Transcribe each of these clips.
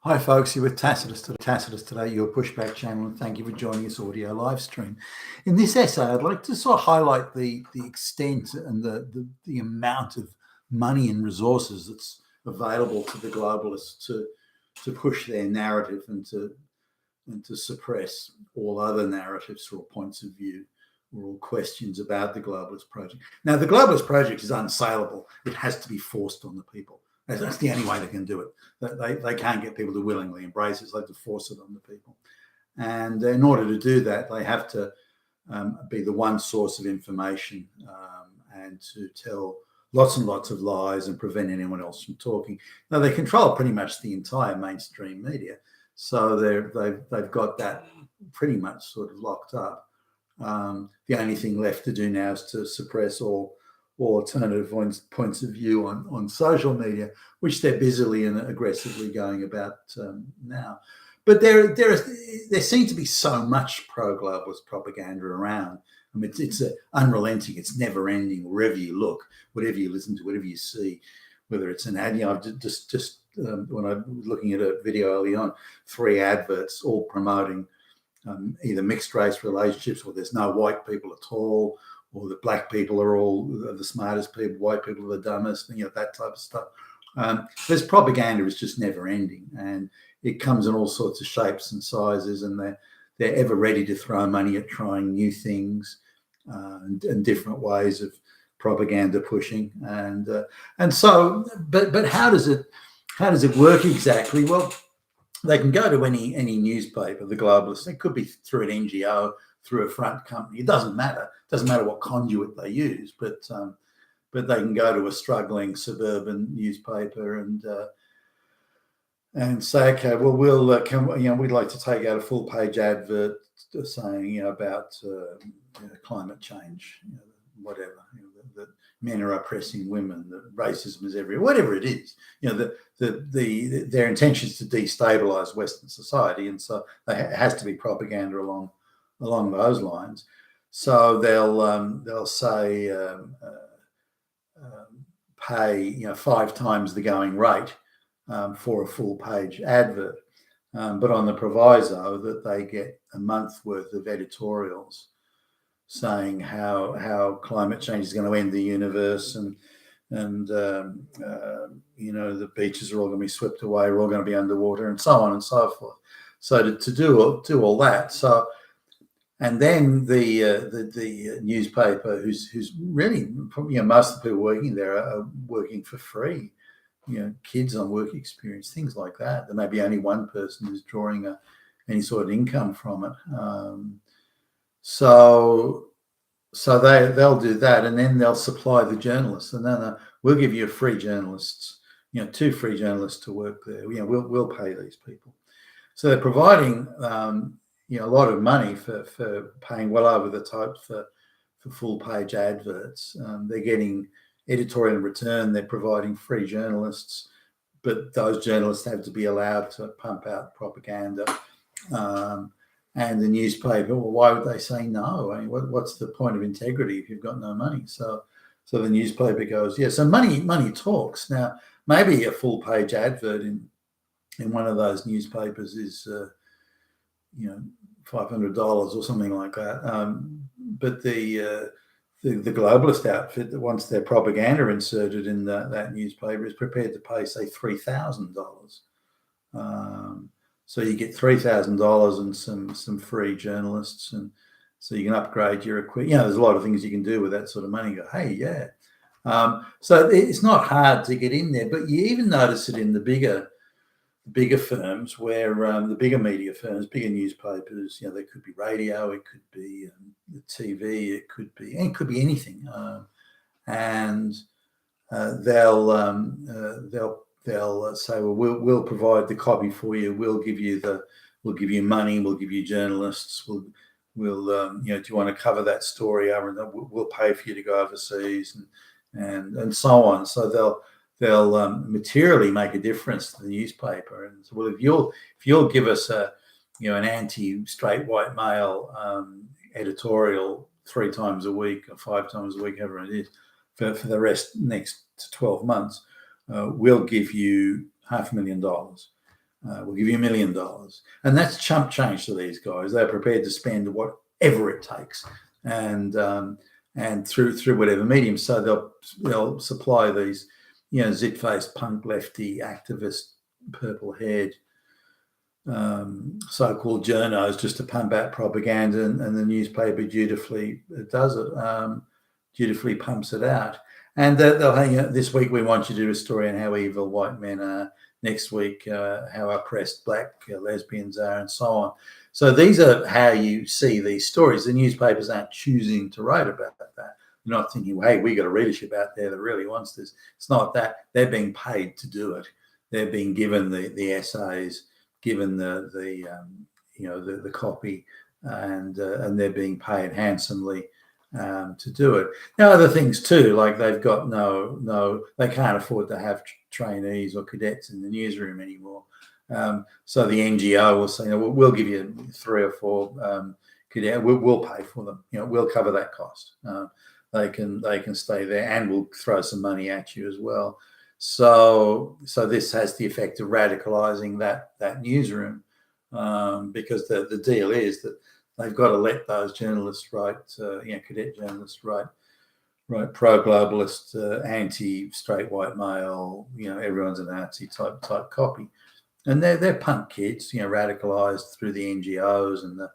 Hi folks, you're with Tacitus today, your pushback channel, and thank you for joining this audio live stream. In this essay, I'd like to sort of highlight the extent and the amount of money and resources that's available to the globalists to push their narrative and to suppress all other narratives or points of view or all questions about the globalist project. Now, the globalist project is unsaleable. It has to be forced on the people. That's the only way they can do it. They can't get people to willingly embrace it. So they have to force it on the people. And in order to do that, they have to be the one source of information and to tell lots and lots of lies and prevent anyone else from talking. Now, they control pretty much the entire mainstream media. So they've got that pretty much sort of locked up. The only thing left to do now is to suppress all alternative points of view on social media, which they're busily and aggressively going about now. But there seems to be so much pro-globalist propaganda around. I mean, it's unrelenting. It's never ending. Wherever you look, whatever you listen to, whatever you see, whether it's an ad. I've just when I was looking at a video early on, 3 adverts all promoting either mixed race relationships, or there's no white people at all, or that black people are all the smartest people, white people are the dumbest, that type of stuff. This propaganda is just never ending, and it comes in all sorts of shapes and sizes, and they're ever ready to throw money at trying new things and different ways of propaganda pushing. And so, but how does it work exactly? Well, they can go to any newspaper, the globalists. It could be through an NGO, through a front company. It doesn't matter. It doesn't matter what conduit they use, but they can go to a struggling suburban newspaper and say, okay, well, we'd like to take out a full page advert saying about climate change, whatever, that men are oppressing women, that racism is everywhere, whatever it is. Their intention is to destabilize Western society, and so it has to be propaganda along those lines. So they'll say pay 5 times the going rate for a full page advert, but on the proviso that they get a month worth of editorials saying how climate change is going to end the universe, and the beaches are all going to be swept away, we're all going to be underwater, and so on and so forth. So to do all that, so. And then the newspaper, who's really, most of the people working there are working for free, kids on work experience, things like that. There may be only one person who's drawing any sort of income from it. So they'll do that, and then they'll supply the journalists, and then we'll give you free journalists, 2 free journalists to work there. We'll pay these people. So they're providing a lot of money for paying well over the top for full page adverts. They're getting editorial in return. They're providing free journalists, but those journalists have to be allowed to pump out propaganda. And the newspaper, well, why would they say no? I mean, what's the point of integrity if you've got no money? So the newspaper goes, yeah. So money talks. Now, maybe a full page advert in one of those newspapers is $500 or something like that. But the globalist outfit that wants their propaganda inserted in that newspaper is prepared to pay, say, $3,000. So you get $3,000 and some free journalists, and so you can upgrade your equipment. There's a lot of things you can do with that sort of money. You go, hey, yeah. So it's not hard to get in there, but you even notice it in the bigger firms, where the bigger media firms, bigger newspapers, there could be radio, it could be TV, it could be anything, and they'll say, well, we'll provide the copy for you, we'll give you money, we'll give you journalists, we'll do you want to cover that story over, and we'll pay for you to go overseas, and so on. So they'll materially make a difference to the newspaper. And so, well, if you'll give us an anti-straight white male editorial 3 times a week or 5 times a week, however it is, for the next 12 months, we'll give you $500,000. we'll give you $1 million. And that's chump change to these guys. They're prepared to spend whatever it takes, and through whatever medium. So they'll supply these, zit-faced punk lefty activist, purple-haired so-called journos just to pump out propaganda, and the newspaper dutifully does it, dutifully pumps it out. And they'll hang out, this week we want you to do a story on how evil white men are, next week how oppressed black lesbians are, and so on. So these are how you see these stories. The newspapers aren't choosing to write about that. They're not thinking, hey, we got a readership out there that really wants this. It's not that. They're being paid to do it. They're being given the essays, given the copy, and they're being paid handsomely to do it. Now, other things too, like they've got they can't afford to have trainees or cadets in the newsroom anymore. So the NGO will say, we'll give you 3 or 4 cadets. We'll pay for them. We'll cover that cost. They can stay there, and we'll throw some money at you as well. So this has the effect of radicalizing that newsroom, because the deal is that they've got to let those journalists write, cadet journalists write pro-globalist, anti-straight white male, everyone's a Nazi type copy, and they're punk kids, radicalized through the NGOs and the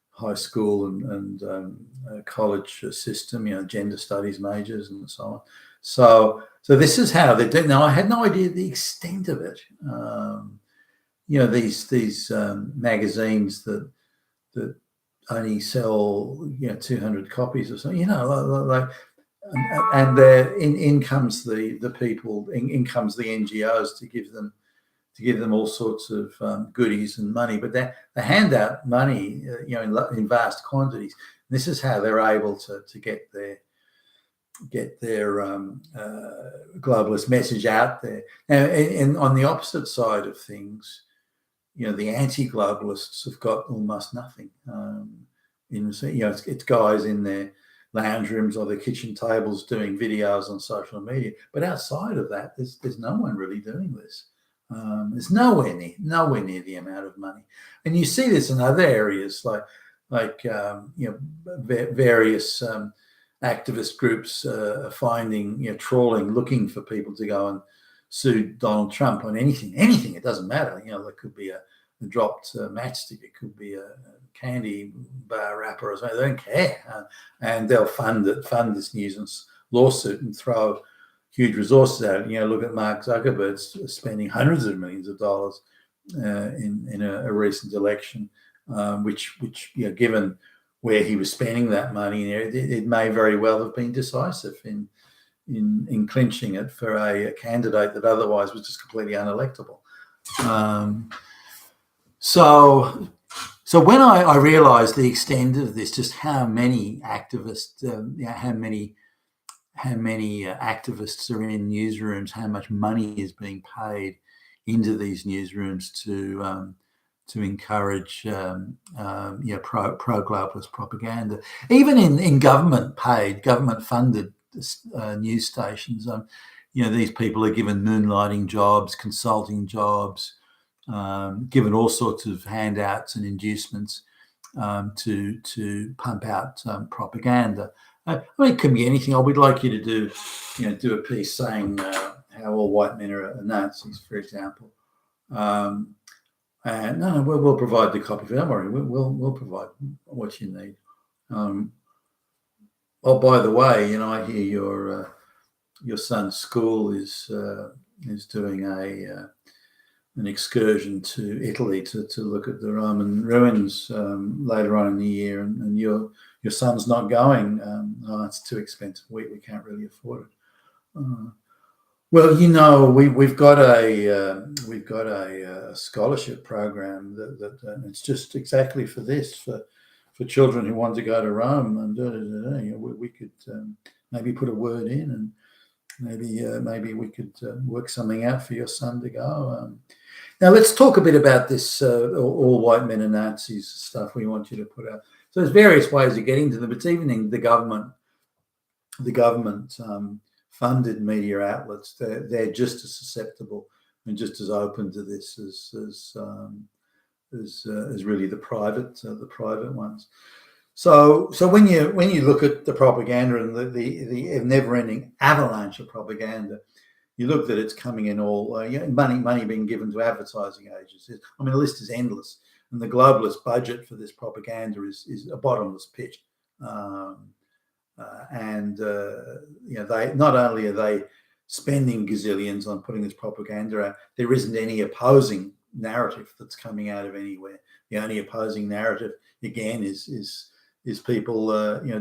high school and college system, gender studies majors and so on. So this is how they do. Now, I had no idea the extent of it. These magazines that only sell 200 copies or something. And in comes the people, in comes the NGOs to give them all sorts of goodies and money, but they hand out money, in vast quantities. This is how they're able to get their globalist message out there. And on the opposite side of things, the anti-globalists have got almost nothing. It's guys in their lounge rooms or their kitchen tables doing videos on social media. But outside of that, there's no one really doing this. There's nowhere near the amount of money. And you see this in other areas, like various activist groups are finding, trawling, looking for people to go and sue Donald Trump on anything. It doesn't matter. There could be a dropped matchstick. It could be a candy bar wrapper or something. They don't care. And they'll fund this nuisance lawsuit and throw huge resources at it. Look at Mark Zuckerberg spending hundreds of millions of dollars in a recent election, which given where he was spending that money, it may very well have been decisive in clinching it for a candidate that otherwise was just completely unelectable. So when I realised the extent of this, just how many activists, how many activists are in newsrooms, how much money is being paid into these newsrooms to encourage pro-globalist propaganda, even in government-paid, government-funded news stations. These people are given moonlighting jobs, consulting jobs, given all sorts of handouts and inducements to pump out propaganda. It can be anything. We'd like you to do a piece saying how all white men are Nazis, for example. And no, we'll provide the copy. Don't worry, we'll provide what you need. Oh, by the way, I hear your son's school is doing an excursion to Italy to look at the Roman ruins later on in the year, and your son's not going. It's too expensive. We can't really afford it. Well, we've got a scholarship program that it's just exactly for this, for children who want to go to Rome, and we could maybe put a word in, and maybe we could work something out for your son to go. Now let's talk a bit about this all white men are Nazis stuff we want you to put out. So there's various ways of getting to them. It's even in the government funded media outlets. They're just as susceptible and just as open to this as really the private ones. So when you look at the propaganda and the never-ending avalanche of propaganda, you look that it's coming in all money being given to advertising agencies. I mean, the list is endless, and the globalist budget for this propaganda is a bottomless pit. They not only are they spending gazillions on putting this propaganda out, there isn't any opposing narrative that's coming out of anywhere. The only opposing narrative, again, is people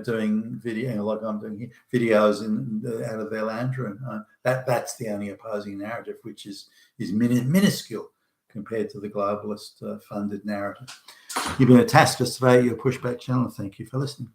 doing video, like I'm doing here, videos out of their lounge room. That's the only opposing narrative, which is minuscule compared to the globalist funded narrative. You've been a Tacitus today, your Pushback channel. Thank you for listening.